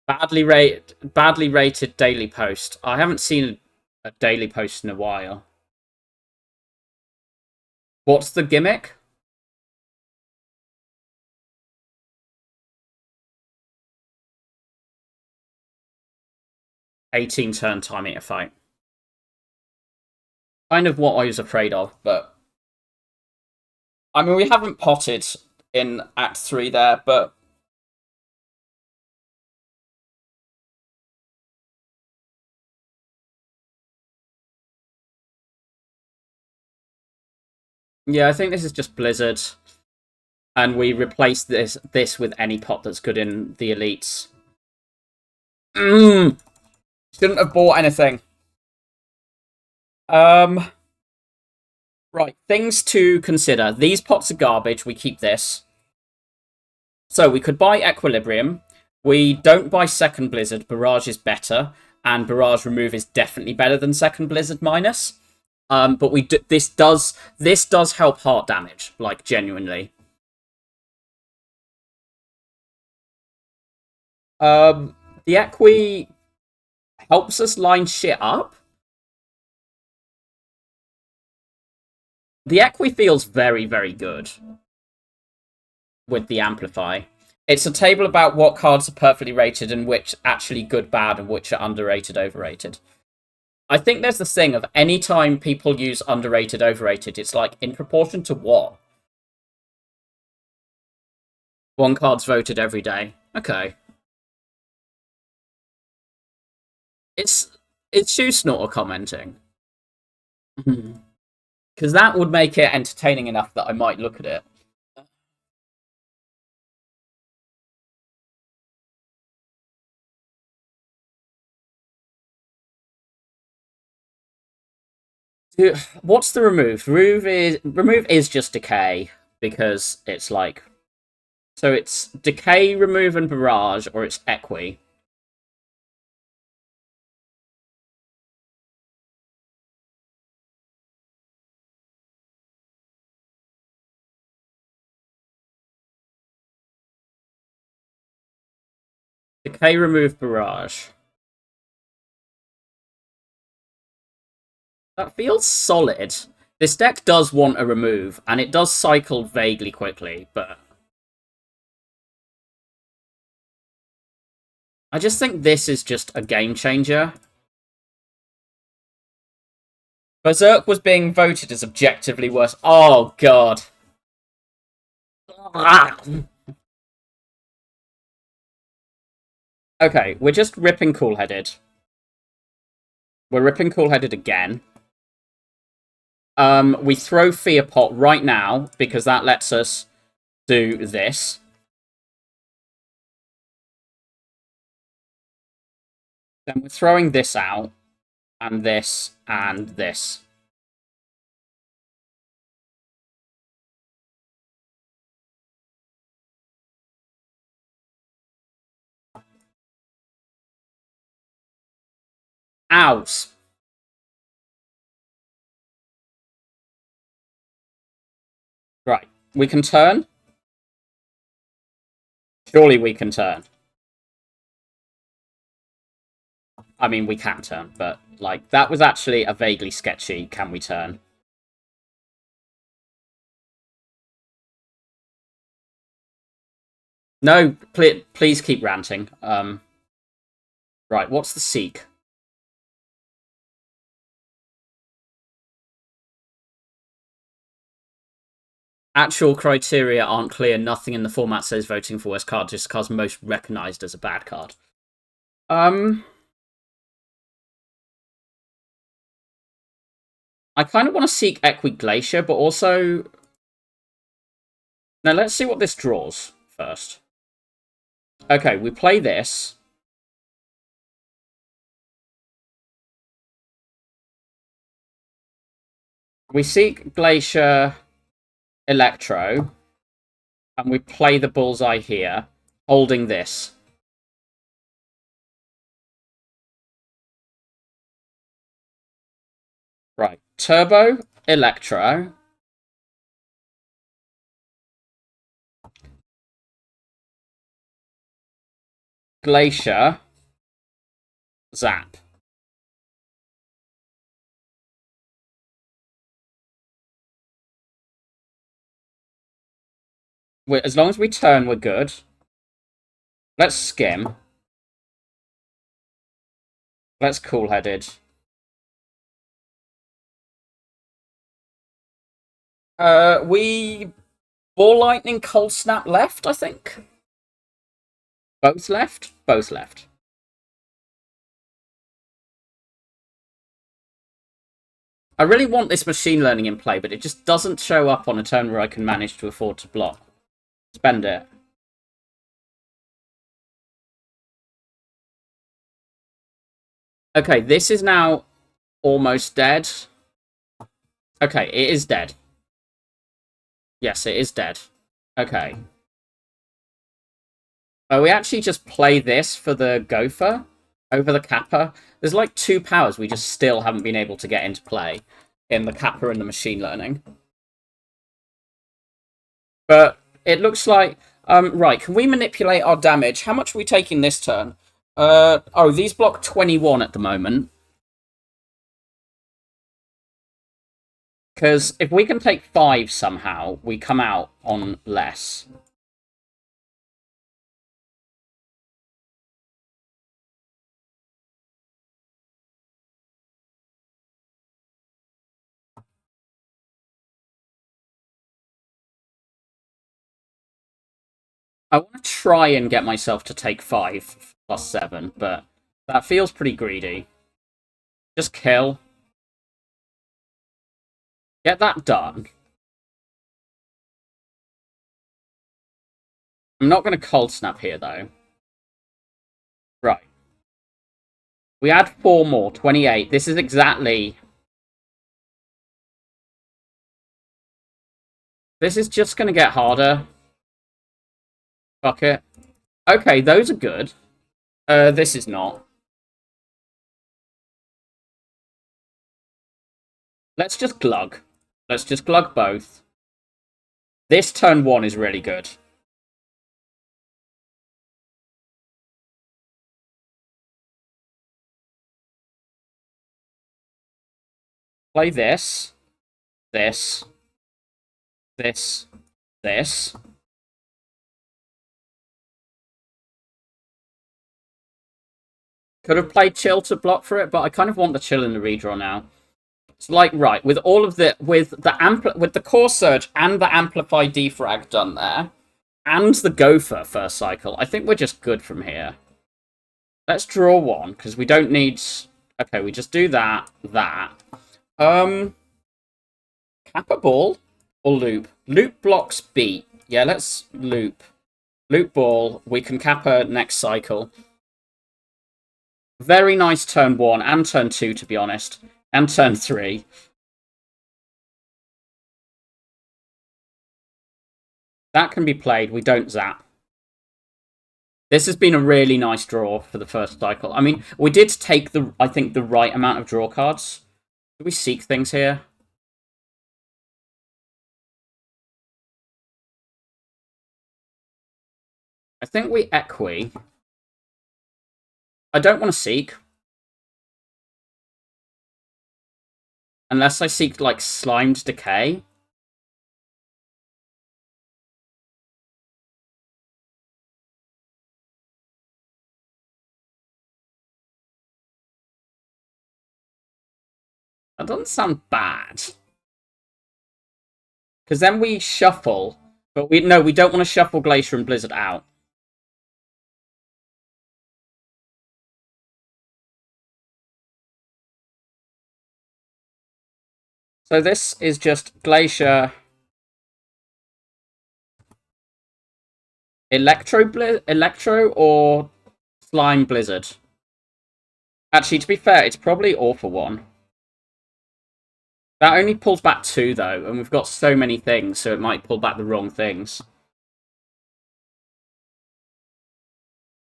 Badly rated daily post. I haven't seen a daily post in a while. What's the gimmick? 18 turn timing a fight. Kind of what I was afraid of, but I mean, we haven't potted in Act 3 there, but yeah, I think this is just Blizzard. And we replace this with any pot that's good in the elites. Shouldn't have bought anything. Right, things to consider. These pots are garbage. We keep this. So we could buy Equilibrium. We don't buy Second Blizzard. Barrage is better, and Barrage Remove is definitely better than Second Blizzard minus. But this does help heart damage, like genuinely. The Equi helps us line shit up. The Equi feels very, very good with the Amplify. It's a table about what cards are perfectly rated and which actually good, bad, and which are underrated, overrated. I think there's the thing of any time people use underrated, overrated, it's like in proportion to what? One card's voted every day. Okay. It's Shoe Snorter commenting. Because that would make it entertaining enough that I might look at it. What's the remove? Remove is just decay because it's like, so it's decay, remove, and barrage, or it's equi. Decay, remove barrage. That feels solid. This deck does want a remove, and it does cycle vaguely quickly, but I just think this is just a game changer. Berserk was being voted as objectively worse. Oh, God. Okay, we're just ripping Cool-Headed. We're ripping Cool-Headed again. We throw Fear Pot right now, because that lets us do this. Then we're throwing this out, and this, and this. Ows. Right, we can turn. Surely we can turn. I mean, we can turn, but, like, that was actually a vaguely sketchy can we turn. No, please keep ranting. Right, what's the seek? Actual criteria aren't clear. Nothing in the format says voting for worst card, just cards most recognized as a bad card. I kind of want to seek Equiglacier, but also... Now, let's see what this draws first. Okay, we play this. We seek Glacier Electro, and we play the bullseye here, holding this. Right, Turbo, Electro. Glacier, Zap. As long as we turn, we're good. Let's skim. Let's Cool-Headed. We Ball Lightning, Cold Snap left, I think. Both left? Both left. I really want this machine learning in play, but it just doesn't show up on a turn where I can manage to afford to block. Spend it. Okay, this is now almost dead. Okay, it is dead. Yes, it is dead. Okay. We actually just play this for the Gopher over the Kappa. There's like 2 powers we just still haven't been able to get into play in the Kappa and the machine learning. But it looks like... right, can we manipulate our damage? How much are we taking this turn? Oh, these block 21 at the moment. Because if we can take 5 somehow, we come out on less. I want to try and get myself to take 5 plus 7, but that feels pretty greedy. Just kill. Get that done. I'm not going to Cold Snap here, though. Right. We add 4 more, 28. This is exactly... This is just going to get harder. Fuck it. Okay, those are good. This is not. Let's just glug. Let's just glug both. This turn 1 is really good. Play this, this, this, this. Could have played chill to block for it, but I kind of want the chill in the redraw now. It's like, right, with all of with the core surge and the amplify defrag done there, and the gopher first cycle, I think we're just good from here. Let's draw one, because we don't need... Okay, we just do that. Kappa ball or loop? Loop blocks beat. Yeah, let's loop. Loop ball. We can kappa next cycle. Very nice turn 1 and turn 2, to be honest. And turn 3. That can be played. We don't zap. This has been a really nice draw for the first cycle. I mean, we did take, I think, the right amount of draw cards. Do we seek things here? I think we equi. I don't want to seek. Unless I seek, like, Slimed Decay. That doesn't sound bad. Because then we shuffle. But we don't want to shuffle Glacier and Blizzard out. So this is just Glacier, Electro or Slime Blizzard. Actually, to be fair, it's probably All for One. That only pulls back 2, though, and we've got so many things, so it might pull back the wrong things.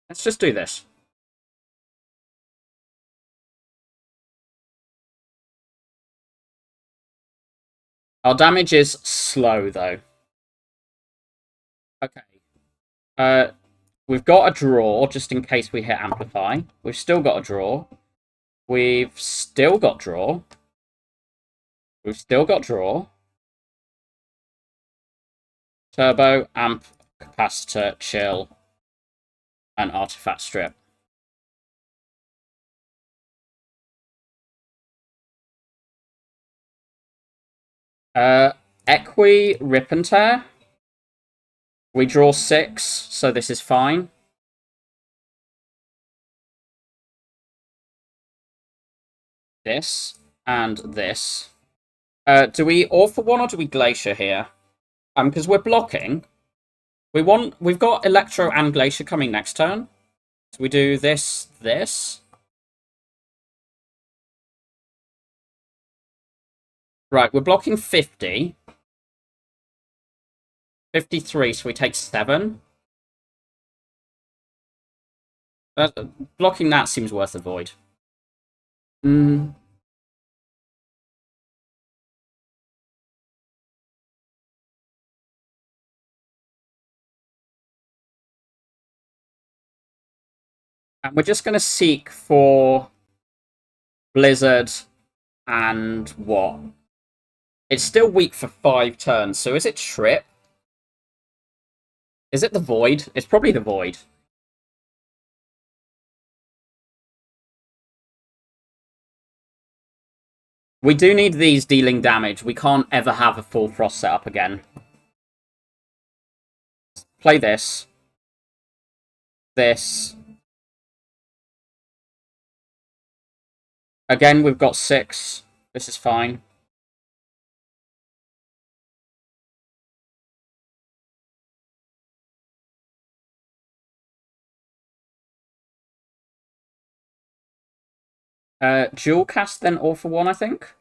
Let's just do this. Our damage is slow, though. Okay. We've got a draw, just in case we hit Amplify. We've still got a draw. We've still got draw. We've still got draw. Turbo, Amp, Capacitor, Chill, and Artifact Strip. Equi, Rip and Tear. We draw 6, so this is fine. This and this. Do we All for One or do we Glacier here? Because we're blocking. We've got Electro and Glacier coming next turn. So we do this. Right, we're blocking 50. 53, so we take 7. Blocking that seems worth a void. And we're just going to seek for Blizzard and what? It's still weak for 5 turns, so is it Trip? Is it the Void? It's probably the Void. We do need these dealing damage. We can't ever have a full Frost setup again. Play this. This. Again, we've got 6. This is fine. Dual cast then All for One, I think.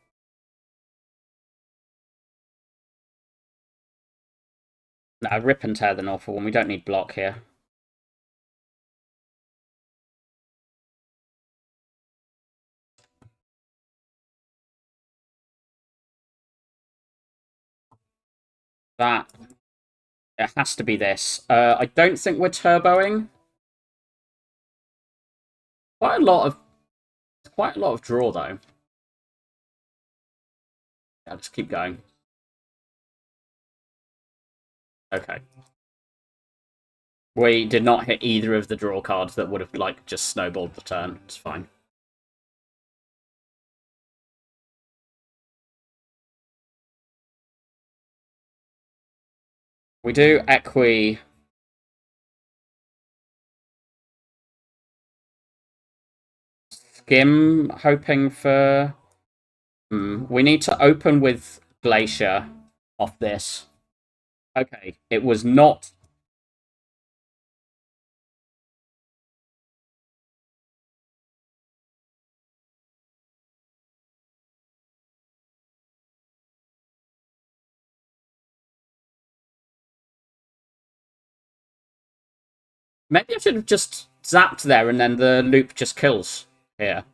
No, Rip and Tear then All for One. We don't need block here. That. It has to be this. I don't think we're turboing. Quite a lot of draw, though. Yeah, just keep going. Okay. We did not hit either of the draw cards that would have, like, just snowballed the turn. It's fine. We do Equi. Skim, hoping for... We need to open with Glacier off this. Okay, it was not... Maybe I should have just zapped there and then the loop just kills here.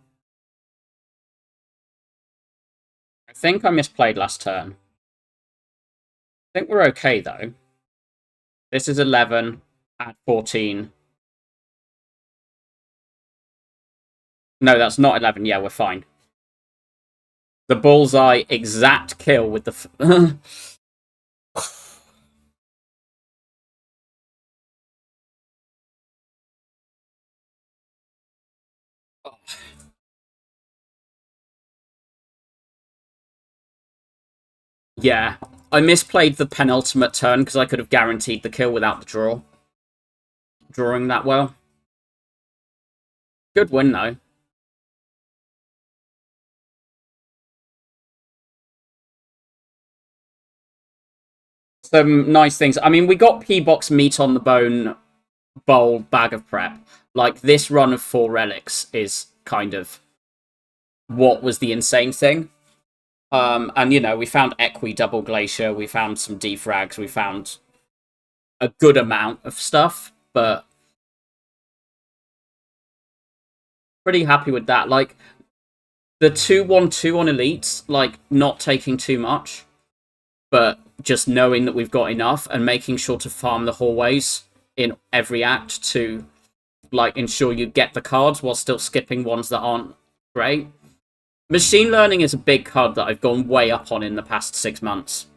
I think I misplayed last turn. I think we're okay, though. This is 11 at 14. No, that's not 11. Yeah, we're fine. The bullseye exact kill with the... Yeah, I misplayed the penultimate turn because I could have guaranteed the kill without the draw. Drawing that well. Good win, though. Some nice things. I mean, we got P-Box meat on the bone bowl bag of prep. Like, this run of 4 relics is kind of what was the insane thing. And, you know, we found Equi Double Glacier, we found some defrags, we found a good amount of stuff, but pretty happy with that. Like, the 2-1-2 on elites, like, not taking too much, but just knowing that we've got enough and making sure to farm the hallways in every act to, like, ensure you get the cards while still skipping ones that aren't great. Machine learning is a big card that I've gone way up on in the past 6 months.